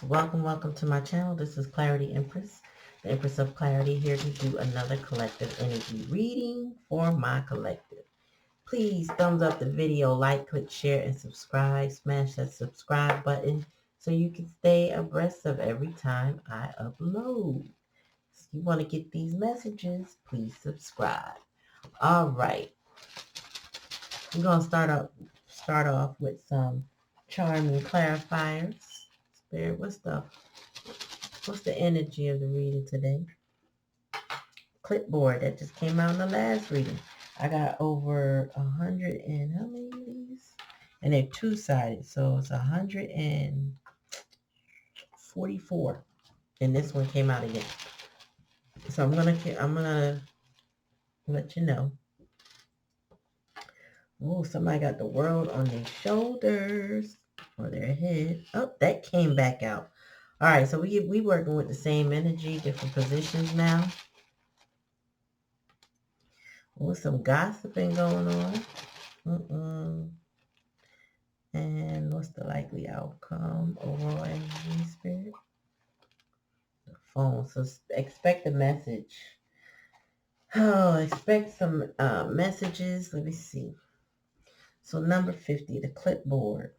Welcome to my channel. This is Clarityempress, the Empress of Clarity, here to do another collective energy reading for my collective. Please thumbs up the video, like, click, share, and subscribe. Smash that subscribe button so you can stay abreast of every time I upload. If you want to get these messages, please subscribe. All right. I'm going to start off with some charming clarifiers. Spirit, what's the energy of the reading today? Clipboard that just came out in the last reading. I got over 100 and how many of these? And they're two-sided, so it's 144. And this one came out again. So I'm gonna let you know. Oh, somebody got the world on their shoulders or their head. Oh, that came back out. All right, so we working with the same energy, different positions now. With some gossiping going on. And what's the likely outcome? Overall energy, spirit. The phone. So expect a message. Oh, expect some messages. Let me see. So number 50, the clipboard.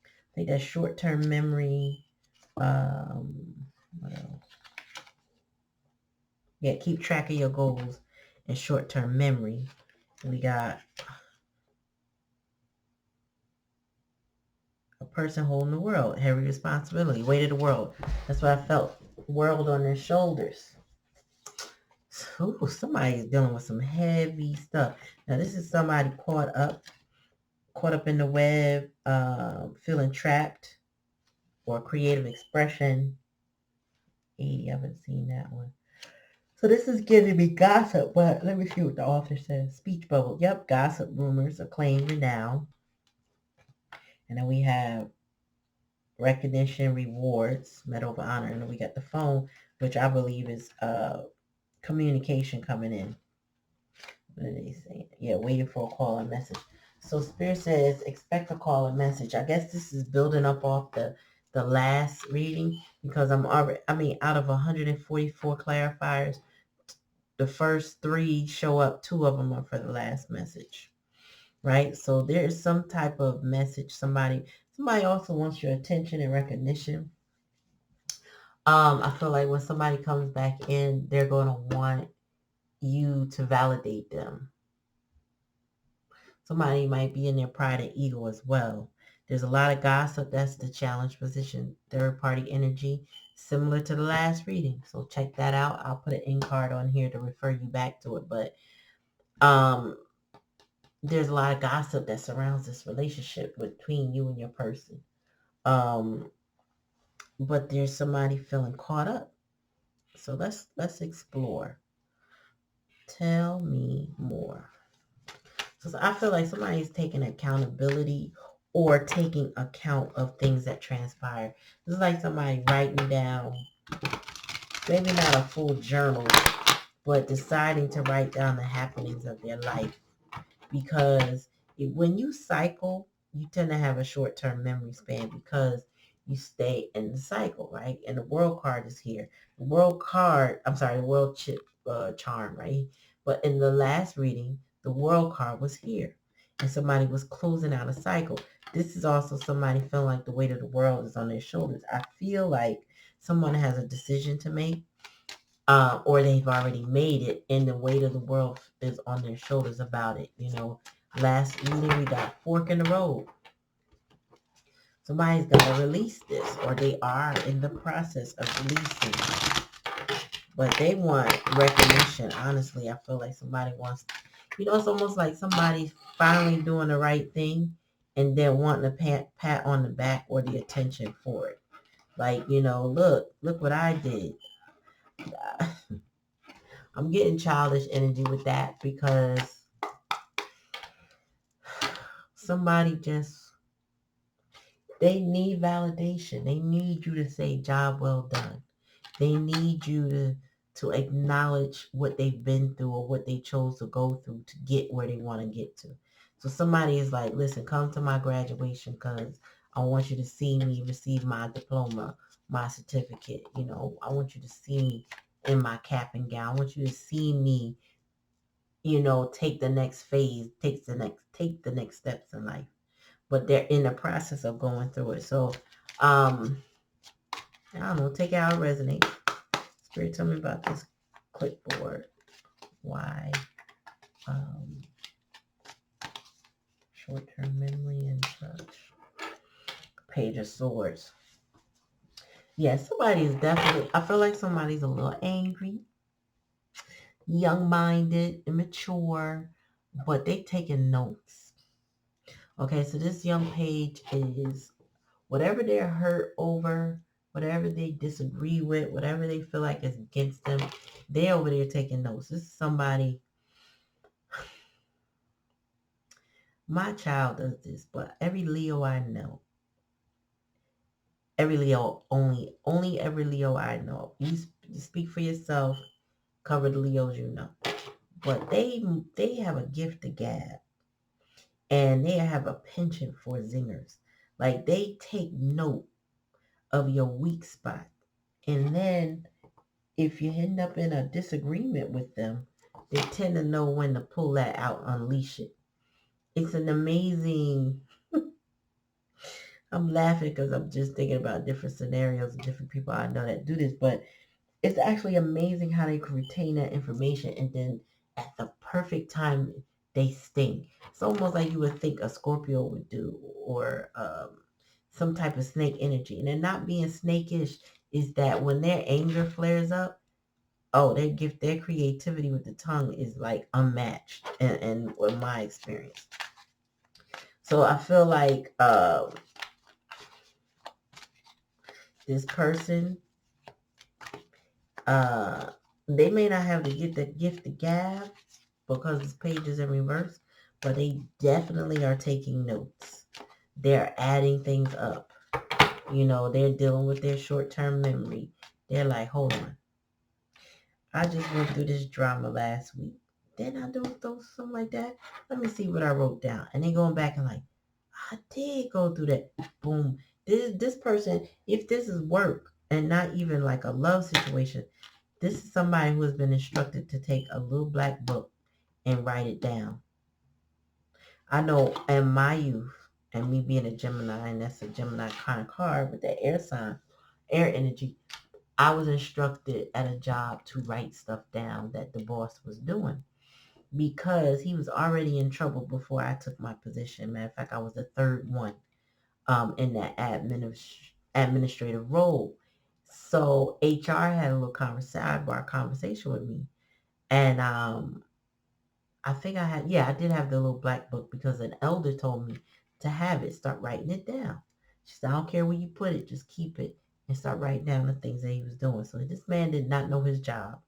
I think that's short-term memory. What else? Yeah, keep track of your goals and short-term memory. We got a person holding the world, heavy responsibility, weight of the world. That's what I felt. World on their shoulders. Ooh, somebody's dealing with some heavy stuff. Now this is somebody caught up in the web, feeling trapped, or creative expression. 80, I haven't seen that one. So this is giving me gossip, but let me see what the author says. Speech bubble. Yep, gossip, rumors, acclaim, renown. And then we have recognition, rewards, medal of honor. And then we got the phone, which I believe is communication coming in. What are they saying? Yeah, waiting for a call or message. So Spirit says, expect a call or message. I guess this is building up off the last reading because out of 144 clarifiers, the first 3 show up. 2 of them are for the last message, right? So there is some type of message. Somebody also wants your attention and recognition. I feel like when somebody comes back in, they're going to want you to validate them. Somebody might be in their pride and ego as well. There's a lot of gossip. That's the challenge position. Third party energy, similar to the last reading. So check that out. I'll put an end card on here to refer you back to it. But there's a lot of gossip that surrounds this relationship between you and your person. But there's somebody feeling caught up. So let's explore. Tell me more. So I feel like somebody's taking accountability or taking account of things that transpire. This is like somebody writing down, maybe not a full journal, but deciding to write down the happenings of their life. Because when you cycle, you tend to have a short-term memory span because you stay in the cycle, right? And the world card is here. The world chip charm, right? But in the last reading, the world card was here. And somebody was closing out a cycle. This is also somebody feeling like the weight of the world is on their shoulders. I feel like someone has a decision to make. Or they've already made it and the weight of the world is on their shoulders about it. Last reading we got fork in the road. Somebody's got to release this, or they are in the process of releasing. But they want recognition. Honestly, I feel like somebody wants, it's almost like somebody finally doing the right thing and then wanting a pat on the back or the attention for it. Like, look what I did. I'm getting childish energy with that because somebody they need validation. They need you to say job well done. They need you to acknowledge what they've been through or what they chose to go through to get where they want to get to. So somebody is like, listen, come to my graduation because I want you to see me receive my diploma, my certificate. I want you to see me in my cap and gown. I want you to see me, take the next phase, take the next steps in life. But they're in the process of going through it. So, I don't know, take it out, resonate. Spirit, tell me about this clipboard. Why? Short-term memory and such. Page of Swords. Yeah, somebody's definitely, I feel like somebody's a little angry, young-minded, immature, but they taking notes. Okay, so this young page is whatever they're hurt over, whatever they disagree with, whatever they feel like is against them, they're over there taking notes. This is somebody, my child does this, but every Leo I know, every Leo, only every Leo I know. You speak for yourself, cover the Leos you know. But they have a gift to gab, and they have a penchant for zingers. Like, they take note of your weak spot. And then if you end up in a disagreement with them, they tend to know when to pull that out, unleash it. It's an amazing, I'm laughing because I'm just thinking about different scenarios and different people I know that do this, but it's actually amazing how they can retain that information, and then at the perfect time they sting. It's almost like you would think a Scorpio would do, or some type of snake energy. And they're not being snakish, is that when their anger flares up, oh, their creativity with the tongue is like unmatched, and in my experience. So I feel like this person, they may not have to get the gift of gab because this page is in reverse, but they definitely are taking notes. They're adding things up. They're dealing with their short-term memory. They're like, hold on. I just went through this drama last week. Didn't I do something like that? Let me see what I wrote down. And they going back and like, I did go through that. Boom. This person, if this is work and not even like a love situation, this is somebody who has been instructed to take a little black book and write it down. I know in my youth, and me being a Gemini, and that's a Gemini kind of card with that air sign, air energy, I was instructed at a job to write stuff down that the boss was doing, because he was already in trouble before I took my position. Matter of fact, I was the third one in that administrative role. So HR had a little sidebar conversation with me. And I think I did have the little black book because an elder told me to have it, start writing it down. She said, I don't care where you put it, just keep it and start writing down the things that he was doing. So this man did not know his job.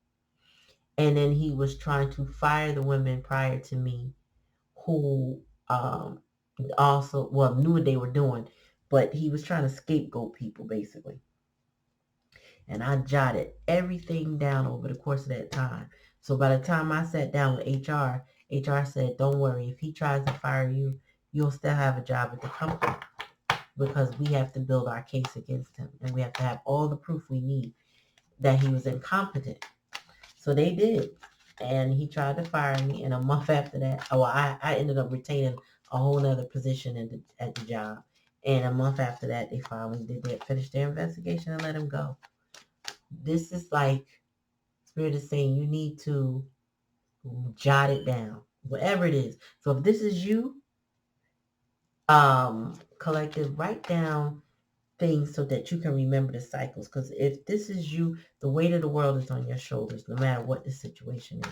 And then he was trying to fire the women prior to me who also, knew what they were doing, but he was trying to scapegoat people basically. And I jotted everything down over the course of that time. So by the time I sat down with HR said, don't worry, if he tries to fire you, you'll still have a job at the company, because we have to build our case against him, and we have to have all the proof we need that he was incompetent. So they did. And he tried to fire me, and a month after that, I ended up retaining a whole nother position at the job. And a month after that, they finally finished their investigation and let him go. This is like, Spirit is saying you need to jot it down, whatever it is. So if this is you, collective, write down things so that you can remember the cycles. Because if this is you, the weight of the world is on your shoulders, no matter what the situation is.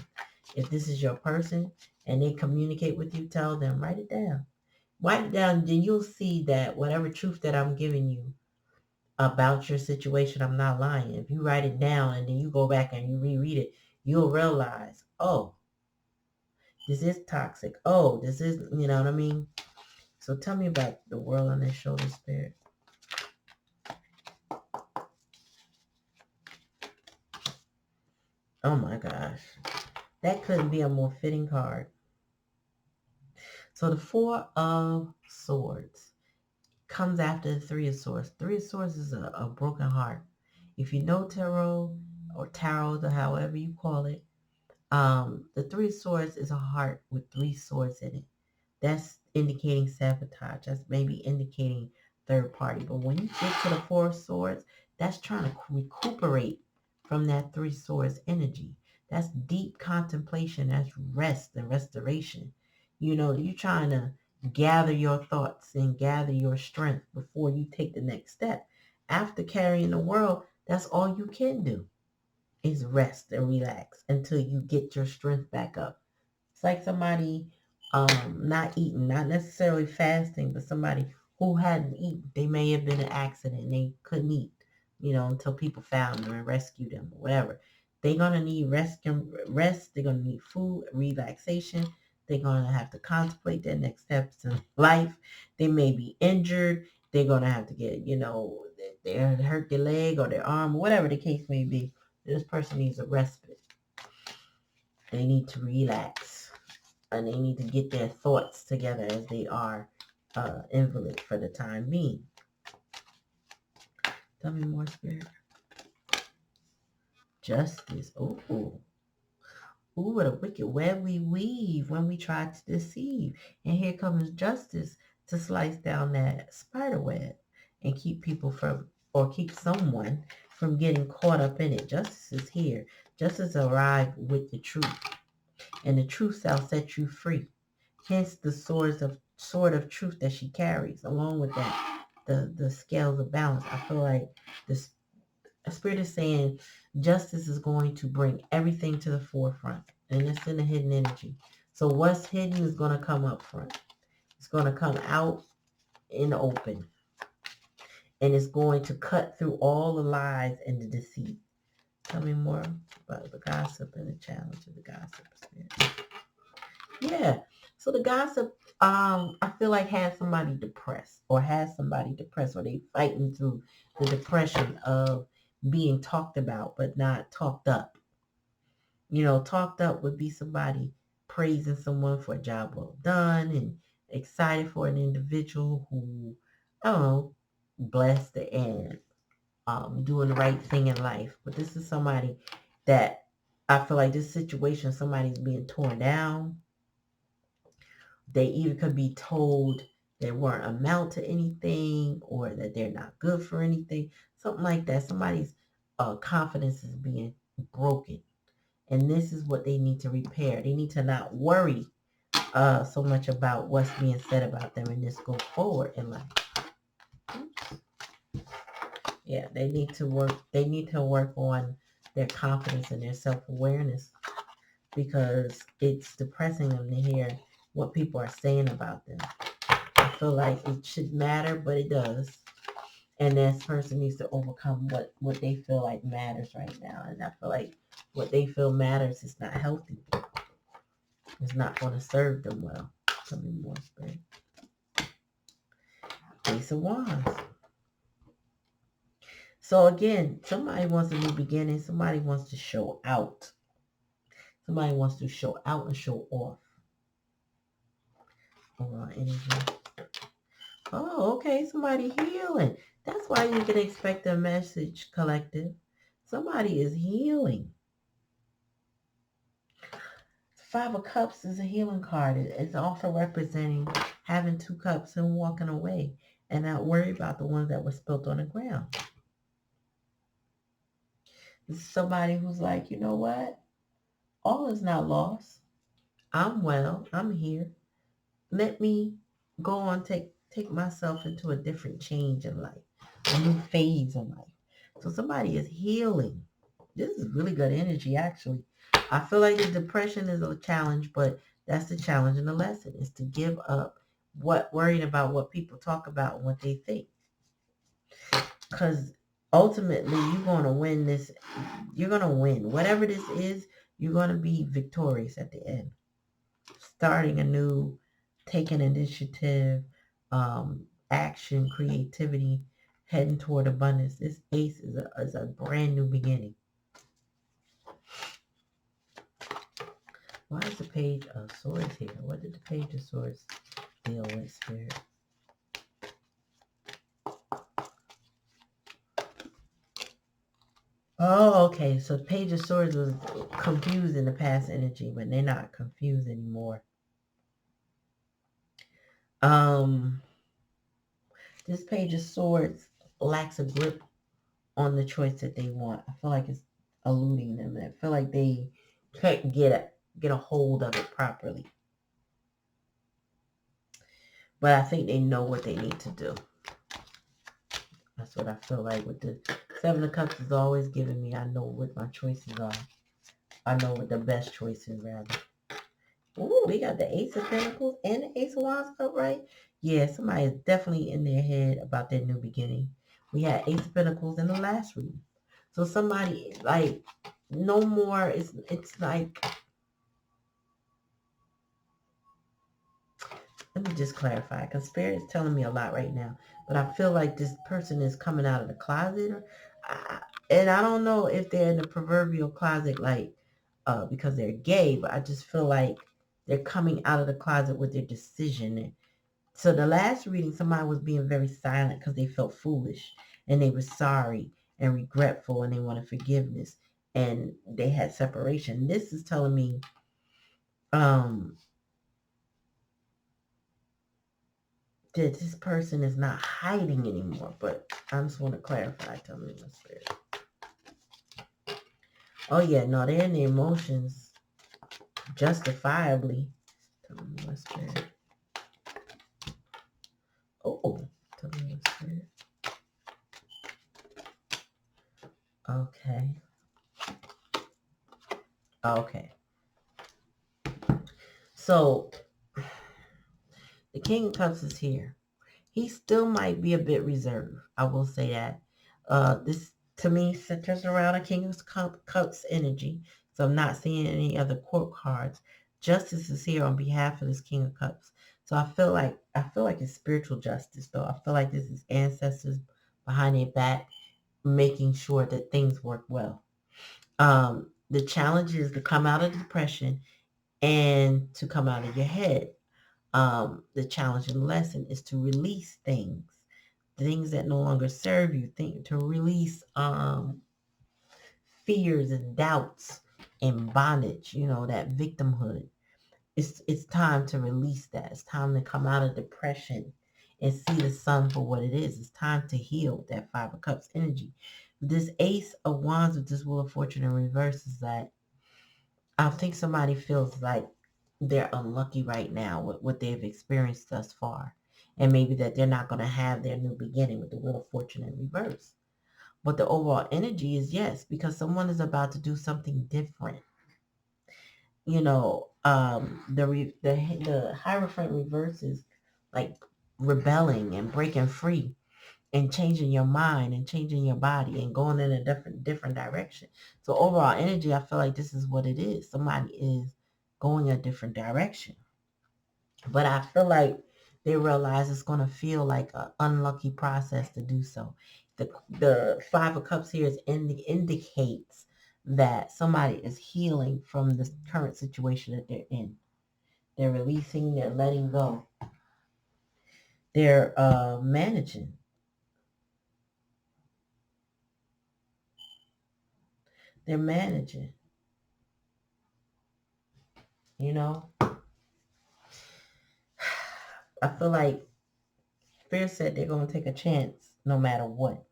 If this is your person and they communicate with you, tell them, write it down. Write it down, then you'll see that whatever truth that I'm giving you about your situation, I'm not lying. If you write it down and then you go back and you reread it, you'll realize, oh, this is toxic. Oh, this is, you know what I mean? So tell me about the world on their shoulder, Spirit. Oh my gosh. That couldn't be a more fitting card. So the Four of Swords comes after the Three of Swords. Three of Swords is a broken heart. If you know tarot or however you call it, the Three of Swords is a heart with three swords in it. That's indicating sabotage. That's maybe indicating third party. But when you get to the Four of Swords, that's trying to recuperate from that Three Swords energy. That's deep contemplation. That's rest and restoration. You know, you're trying to gather your thoughts and gather your strength before you take the next step. After carrying the world, that's all you can do is rest and relax until you get your strength back up. It's like somebody not eating, not necessarily fasting, but somebody who hadn't eaten. They may have been an accident. They couldn't eat, until people found them and rescued them or whatever. They're going to need rest. They're going to need food, relaxation. They're going to have to contemplate their next steps in life. They may be injured. They're going to have to get, they hurt their leg or their arm, whatever the case may be. This person needs a respite. They need to relax. And they need to get their thoughts together as they are invalid for the time being. Tell me more, Spirit. Justice. Ooh, what a wicked web we weave when we try to deceive. And here comes justice to slice down that spider web and keep people from, or keep someone from getting caught up in it. Justice is here. Justice arrived with the truth. And the truth shall set you free. Hence the sword of truth that she carries. Along with that, the scales of balance. I feel like the Spirit is saying justice is going to bring everything to the forefront. And it's in the hidden energy. So what's hidden is going to come up front. It's going to come out in the open. And it's going to cut through all the lies and the deceit. Tell me more about the gossip and the challenge of the gossip, Spirit. Yeah. So the gossip, I feel like has somebody depressed, or they fighting through the depression of being talked about, but not talked up. Talked up would be somebody praising someone for a job well done and excited for an individual who, I don't know, blessed and doing the right thing in life. But this is somebody that I feel like this situation, somebody's being torn down. They either could be told they weren't amount to anything or that they're not good for anything. Something like that. Somebody's confidence is being broken. And this is what they need to repair. They need to not worry so much about what's being said about them and just go forward in life. Oops. Yeah, they need to work. They need to work on their confidence and their self-awareness, because it's depressing them to hear what people are saying about them. I feel like it should matter, but it does. And this person needs to overcome what they feel like matters right now. And I feel like what they feel matters is not healthy. It's not going to serve them well. Tell me more, Spirit. Ace of Wands. So again, somebody wants a new beginning. Somebody wants to show out. Somebody wants to show out and show off. Energy. Oh, okay. Somebody healing. That's why you can expect a message, collective. Somebody is healing. Five of Cups is a healing card. It's also representing having 2 cups and walking away and not worry about the ones that were spilled on the ground. This is somebody who's like, you know what? All is not lost. I'm well. I'm here. Let me go on, take myself into a different change in life, a new phase in life. So somebody is healing. This is really good energy, actually. I feel like the depression is a challenge, but that's the challenge and the lesson is to give up worrying about what people talk about and what they think. Because ultimately, you're going to win this. You're going to win. Whatever this is, you're going to be victorious at the end. Starting anew, taking initiative, action, creativity, heading toward abundance. This ace is a brand new beginning. Why is the Page of Swords here? What did the Page of Swords deal with, Spirit? Oh, okay. So the Page of Swords was confused in the past energy, but they're not confused anymore. This Page of Swords lacks a grip on the choice that they want. I feel like it's eluding them. I feel like they can't get a hold of it properly. But I think they know what they need to do. That's what I feel like with the Seven of Cups is always giving me. I know what my choices are. I know what the best choice is, rather. Ooh, we got the Ace of Pentacles and the Ace of Wands upright. Yeah, somebody is definitely in their head about their new beginning. We had Ace of Pentacles in the last reading. So somebody, like, no more, it's like, let me just clarify, because Spirit is telling me a lot right now. But I feel like this person is coming out of the closet. And I don't know if they're in the proverbial closet, like, because they're gay, but I just feel like they're coming out of the closet with their decision. So the last reading, somebody was being very silent because they felt foolish and they were sorry and regretful and they wanted forgiveness and they had separation. This is telling me that this person is not hiding anymore, but I just want to clarify. Tell me my spirit. Oh yeah, no, they're in the emotions justifiably. Tell me my spirit. Oh, tell me my spirit. Okay. Okay. So the King of Cups is here. He still might be a bit reserved. I will say that. This, to me, centers around a King of Cups energy. So I'm not seeing any other court cards. Justice is here on behalf of this King of Cups. So I feel like it's spiritual justice, though. I feel like this is ancestors behind their back making sure that things work well. The challenge is to come out of depression and to come out of your head. The challenging lesson is to release things that no longer serve you, to release fears and doubts and bondage, that victimhood. It's time to release that. It's time to come out of depression and see the sun for what it is. It's time to heal that Five of Cups energy. This Ace of Wands with this Wheel of Fortune in reverse is that I think somebody feels like they're unlucky right now with what they've experienced thus far. And maybe that they're not going to have their new beginning with the Wheel of Fortune in reverse. But the overall energy is yes, because someone is about to do something different. The Hierophant reverse is like rebelling and breaking free and changing your mind and changing your body and going in a different direction. So overall energy, I feel like this is what it is. Somebody is going a different direction. But I feel like they realize it's going to feel like an unlucky process to do so. The Five of Cups here indicates that somebody is healing from the current situation that they're in. They're releasing, they're letting go. They're managing. They're managing. You know, I feel like Spirit said they're going to take a chance no matter what.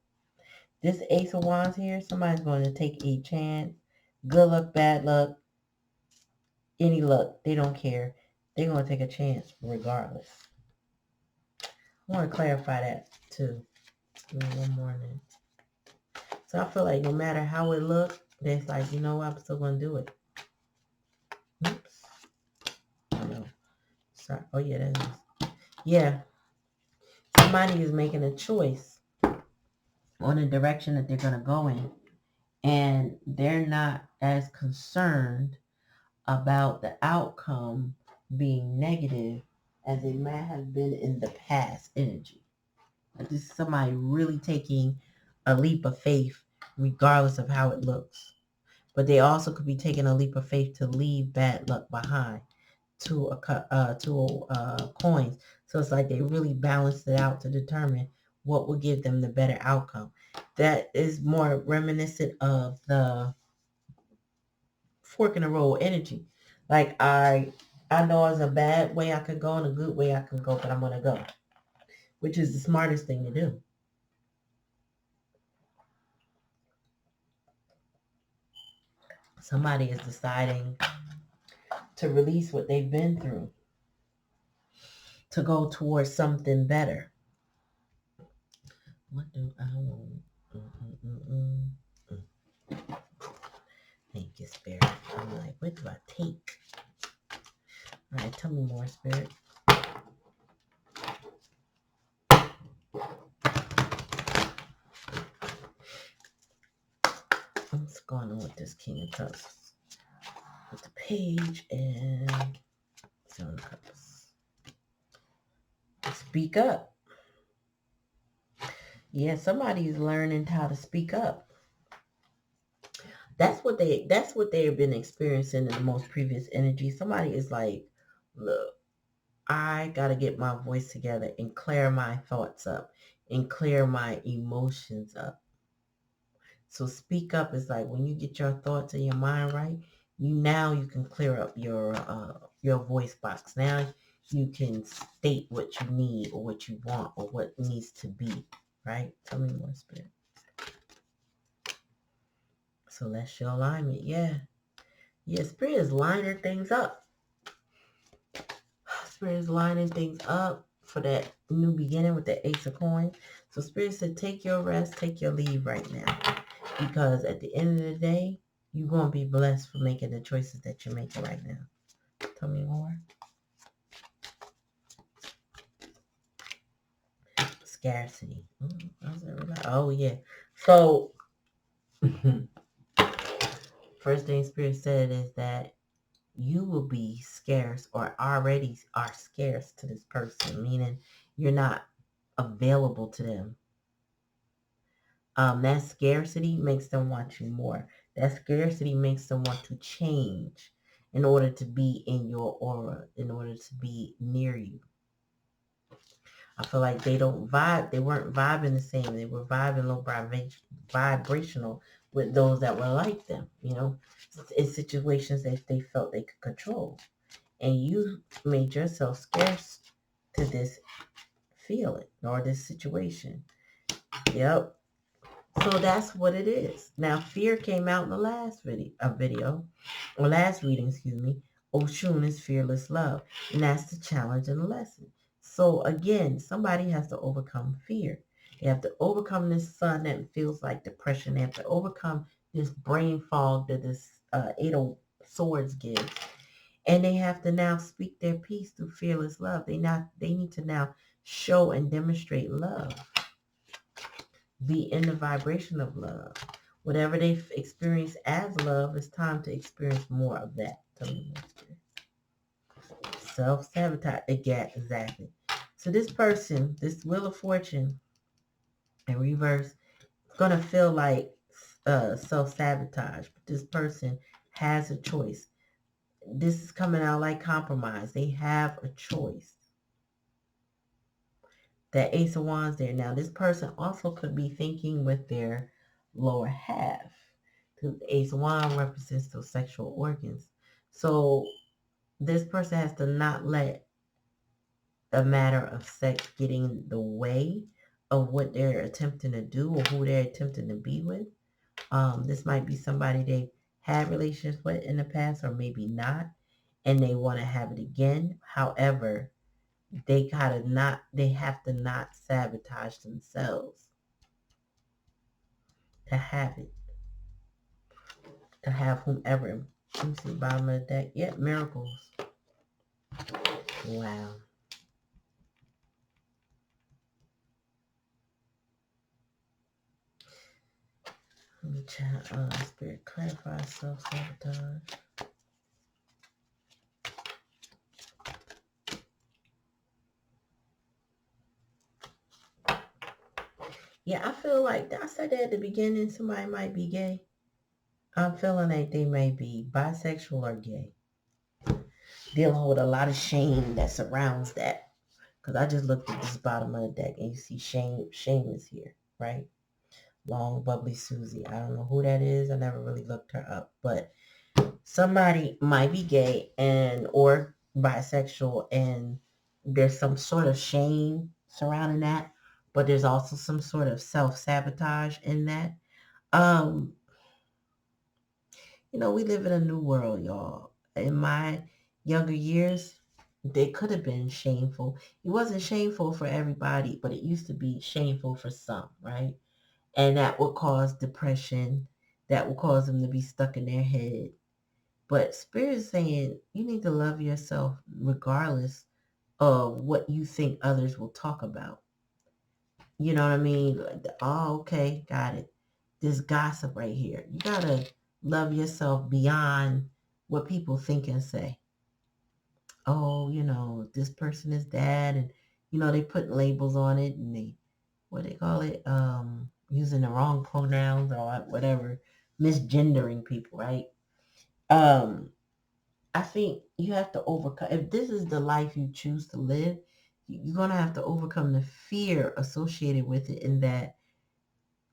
This Ace of Wands here, somebody's going to take a chance. Good luck, bad luck, any luck. They don't care. They're going to take a chance regardless. I want to clarify that too. Give me one more minute. So I feel like no matter how it looks, it's like, you know what, I'm still going to do it. Oops. Oh, no. Sorry. Oh, yeah, that is. Yeah. Somebody is making a choice on the direction that they're going to go in. And they're not as concerned about the outcome being negative as it might have been in the past energy. Like this is somebody really taking a leap of faith regardless of how it looks. But they also could be taking a leap of faith to leave bad luck behind. Two coins. So it's like they really balanced it out to determine what will give them the better outcome. that is more reminiscent of the fork in the road energy. Like I know there's a bad way I could go and a good way I can go, but I'm gonna go, which is the smartest thing to do. Somebody is deciding to release what they've been through to go towards something better. What do I want? Thank you, Spirit. I'm like, what do I take? All right, tell me more, Spirit. What's going on with this King of Cups? With the page and Seven of Cups. Speak up. Yeah, somebody's learning how to speak up. That's what they've been experiencing in the most previous energy. Somebody is like, look, I gotta get my voice together and clear my thoughts up and clear my emotions up. So speak up is like when you get your thoughts and your mind right, you can clear up your voice box. Now you can state what you need or what you want or what needs to be, right? Tell me more, Spirit. Celestial alignment, yeah. Yeah, Spirit is lining things up. Spirit is lining things up for that new beginning with the Ace of Coins. So Spirit said, take your rest, take your leave right now. Because at the end of the day, you're going to be blessed for making the choices that you're making right now. Tell me more. Scarcity. Oh, yeah. So, first thing Spirit said is that you will be scarce or already are scarce to this person, meaning you're not available to them. That scarcity makes them want you more. That scarcity makes them want to change in order to be in your aura, in order to be near you. I feel like they don't vibe. They weren't vibing the same. They were vibing low vibrational with those that were like them, in situations that they felt they could control. And you made yourself scarce to this feeling or this situation. Yep. So that's what it is. Now, fear came out in the last last reading, excuse me. Oshun is fearless love. And that's the challenge and the lesson. So again, somebody has to overcome fear. They have to overcome this sun that feels like depression. They have to overcome this brain fog that this Eight of Swords gives. And they have to now speak their piece through fearless love. They need to now show and demonstrate love. Be in the vibration of love. Whatever they've experienced as love, it's time to experience more of that. Self-sabotage. Exactly. So this person, this Wheel of Fortune in reverse, is going to feel like self-sabotage. But this person has a choice. This is coming out like compromise. They have a choice. That Ace of Wands there. Now, this person also could be thinking with their lower half. The Ace of Wands represents those sexual organs. So this person has to not let a matter of sex get in the way of what they're attempting to do or who they're attempting to be with. This might be somebody they had relations with in the past or maybe not, and they want to have it again. However, they have to not sabotage themselves to have it. To have whomever. Let me see, bottom of the deck. Yep, miracles. Wow. Let me chat. Spirit, clarify self-sabotage. Yeah, I feel like I said that at the beginning. Somebody might be gay. I'm feeling like they may be bisexual or gay. Dealing with a lot of shame that surrounds that. Because I just looked at this bottom of the deck and you see shame is here, right? Long bubbly Susie. I don't know who that is. I never really looked her up, but somebody might be gay and or bisexual, and there's some sort of shame surrounding that, but there's also some sort of self-sabotage in that. Um, we live in a new world, y'all. In my younger years, they could have been shameful. It wasn't shameful for everybody, but it used to be shameful for some, right? And that would cause depression. That would cause them to be stuck in their head. But Spirit is saying you need to love yourself regardless of what you think others will talk about. You know what I mean? Like, oh, okay, got it. This gossip right here. You gotta love yourself beyond what people think and say. Oh, this person is that, and they put labels on it, and they what they call it, using the wrong pronouns or whatever, misgendering people, right? Um, I think you have to overcome, if this is the life you choose to live, you're going to have to overcome the fear associated with it, in that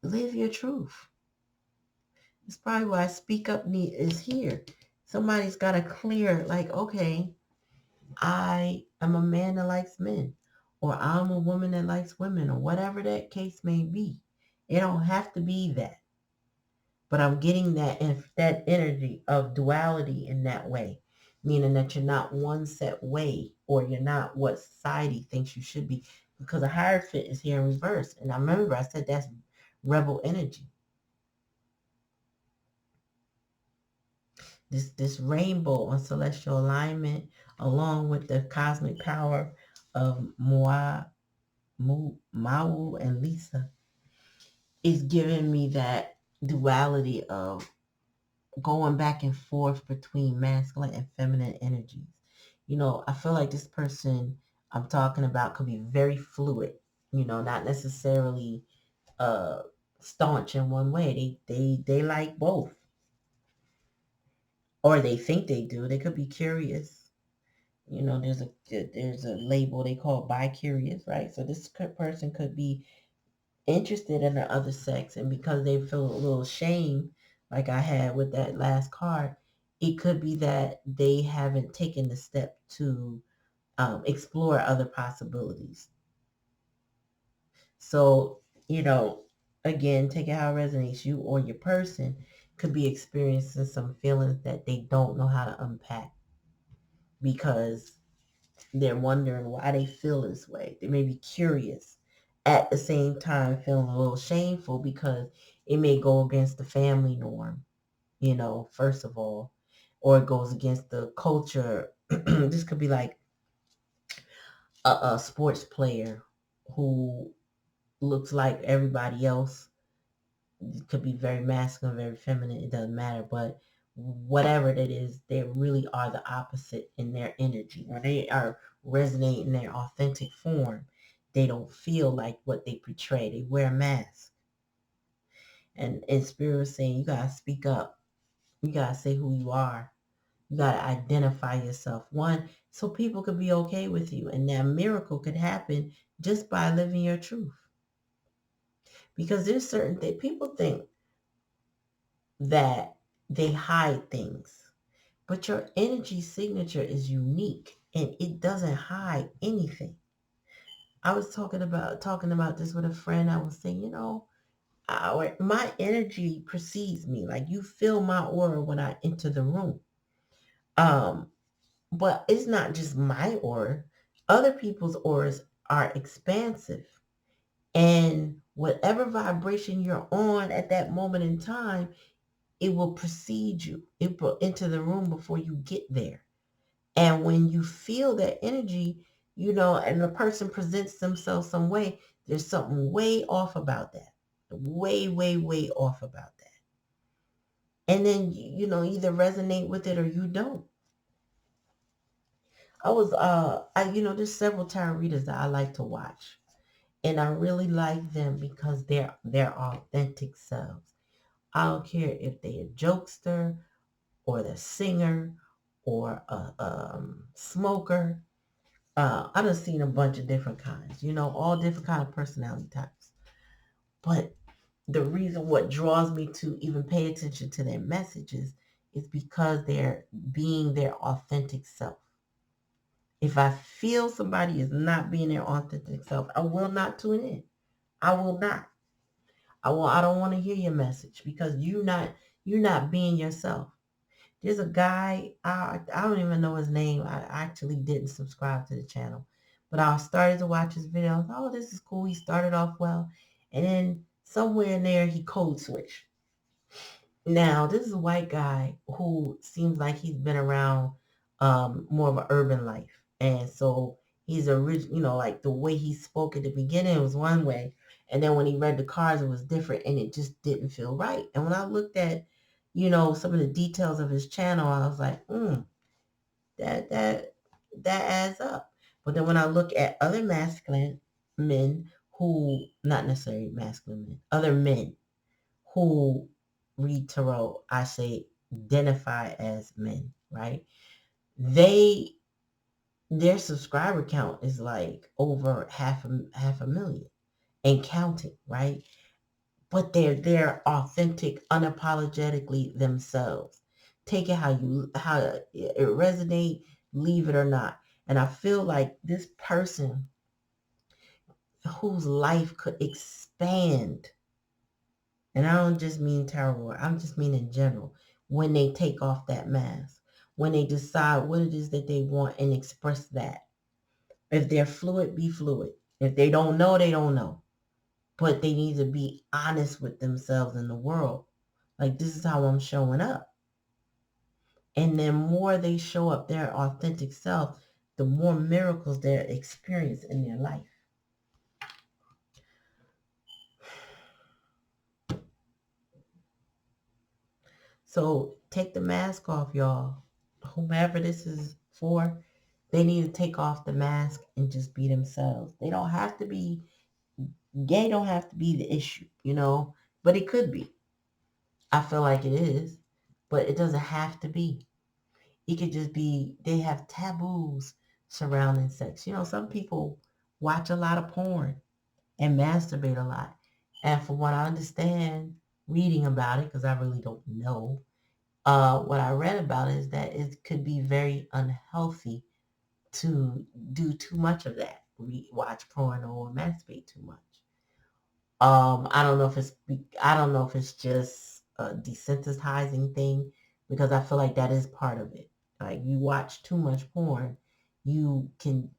live your truth. It's probably why Speak Up need is here. Somebody's got to clear, like, okay, I am a man that likes men, or I'm a woman that likes women, or whatever that case may be. It don't have to be that. But I'm getting that energy of duality in that way, meaning that you're not one set way, or you're not what society thinks you should be, because a Hierophant is here in reverse. And I remember I said that's rebel energy. This rainbow on celestial alignment, along with the cosmic power of Mau and Lisa, is giving me that duality of going back and forth between masculine and feminine energies. I feel like this person I'm talking about could be very fluid, not necessarily uh staunch in one way. They like both, or they think they do. They could be curious. There's a label they call bi-curious, right? So this person could be interested in the other sex, and because they feel a little shame, like I had with that last card, it could be that they haven't taken the step to explore other possibilities. So, again, take it how it resonates. You or your person could be experiencing some feelings that they don't know how to unpack, because they're wondering why they feel this way. They may be curious, at the same time feeling a little shameful, because it may go against the family norm, first of all, or it goes against the culture. This could be like a sports player who looks like everybody else. It could be very masculine, very feminine. It doesn't matter. But whatever it is, they really are the opposite in their energy. When they are resonating in their authentic form, they don't feel like what they portray. They wear a mask. And Spirit is saying, you got to speak up. You got to say who you are. You got to identify yourself. One, so people could be okay with you. And that miracle could happen just by living your truth. Because there's certain things, people think that they hide things. But your energy signature is unique, and it doesn't hide anything. I was talking about this with a friend. I was saying, my energy precedes me. Like, you feel my aura when I enter the room. Um, but it's not just my aura. Other people's auras are expansive. And whatever vibration you're on at that moment in time, it will precede you. It will enter the room before you get there. And when you feel that energy, and the person presents themselves some way, there's something way off about that. Way, way, way off about that. And then, either resonate with it or you don't. There's several tarot readers that I like to watch. And I really like them because they're their authentic selves. I don't care if they're a jokester or the singer or a smoker. I done seen a bunch of different kinds, all different kind of personality types. But the reason what draws me to even pay attention to their messages is because they're being their authentic self. If I feel somebody is not being their authentic self, I will not tune in. I will not. I don't want to hear your message because you're not being yourself. There's a guy, I don't even know his name. I actually didn't subscribe to the channel. But I started to watch his videos. Oh, this is cool. He started off well. And then somewhere in there, he code switched. Now, this is a white guy who seems like he's been around more of an urban life. And so he's like the way he spoke at the beginning was one way. And then when he read the cards, it was different and it just didn't feel right. And when I looked at, some of the details of his channel, I was like, that, that, that adds up. But then when I look at other masculine men who, not necessarily masculine men, other men who read tarot, I say identify as men, right? Their subscriber count is like over half a million and counting, right? But they're authentic, unapologetically themselves. Take it how it resonate, leave it or not. And I feel like this person whose life could expand, and I don't just mean tarot, I'm just mean in general, when they take off that mask, when they decide what it is that they want and express that. If they're fluid, be fluid. If they don't know, they don't know. But they need to be honest with themselves in the world. Like, this is how I'm showing up. And the more they show up their authentic self, the more miracles they're experiencing in their life. So take the mask off, y'all. Whomever this is for, they need to take off the mask and just be themselves. They don't have to be gay, don't have to be the issue, but it could be. I feel like it is, but it doesn't have to be. It could just be they have taboos surrounding sex. Some people watch a lot of porn and masturbate a lot. And from what I understand, reading about it, because I really don't know, what I read about is that it could be very unhealthy to do too much of that. Watch porn or masturbate too much. I don't know if it's just a desensitizing thing because I feel like that is part of it. Like you watch too much porn, you can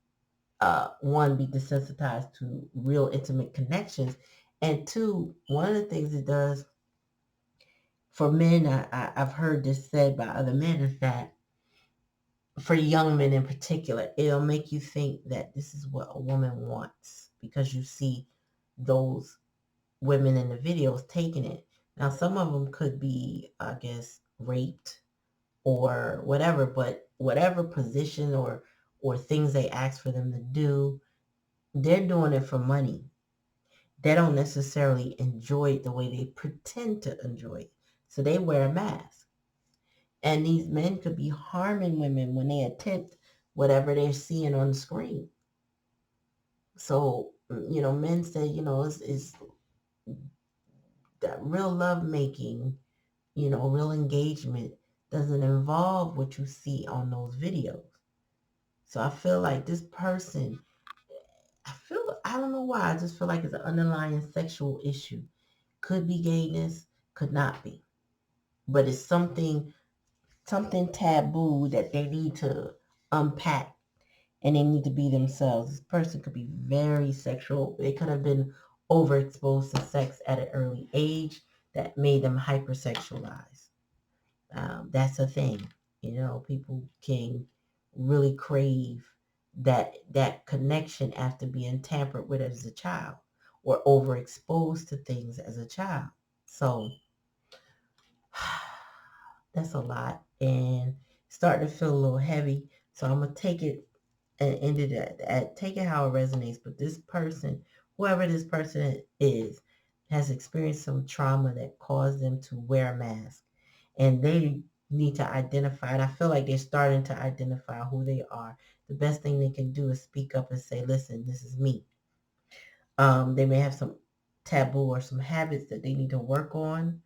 one be desensitized to real intimate connections, and two, one of the things it does for men, I've heard this said by other men, is that for young men in particular, it'll make you think that this is what a woman wants because you see those women in the videos taking it. Now, some of them could be, I guess, raped or whatever, but whatever position or things they ask for them to do, they're doing it for money. They don't necessarily enjoy it the way they pretend to enjoy it. So they wear a mask. And these men could be harming women when they attempt whatever they're seeing on the screen. So, men say, it's that real love making, real engagement doesn't involve what you see on those videos. So I feel like this person, I don't know why, I just feel like it's an underlying sexual issue. Could be gayness, could not be. But it's something taboo that they need to unpack and they need to be themselves. This person could be very sexual. They could have been overexposed to sex at an early age that made them hypersexualized. That's a thing. People can really crave that connection after being tampered with as a child or overexposed to things as a child. So that's a lot and starting to feel a little heavy. So I'm gonna take it and end it take it how it resonates. But this person, whoever this person is, has experienced some trauma that caused them to wear a mask. And they need to identify, and I feel like they're starting to identify who they are. The best thing they can do is speak up and say, listen, this is me. They may have some taboo or some habits that they need to work on,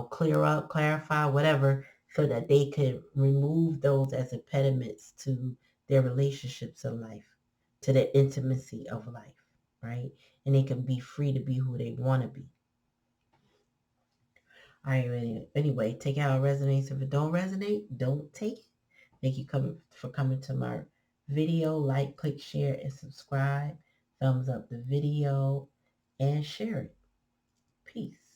clear up, clarify, whatever, so that they could remove those as impediments to their relationships in life, to their intimacy of life, right? And they can be free to be who they want to be. All right, anyway, take it how it resonates. If it don't resonate, don't take it. Thank you for coming to my video. Like, click, share, and subscribe. Thumbs up the video and share it. Peace.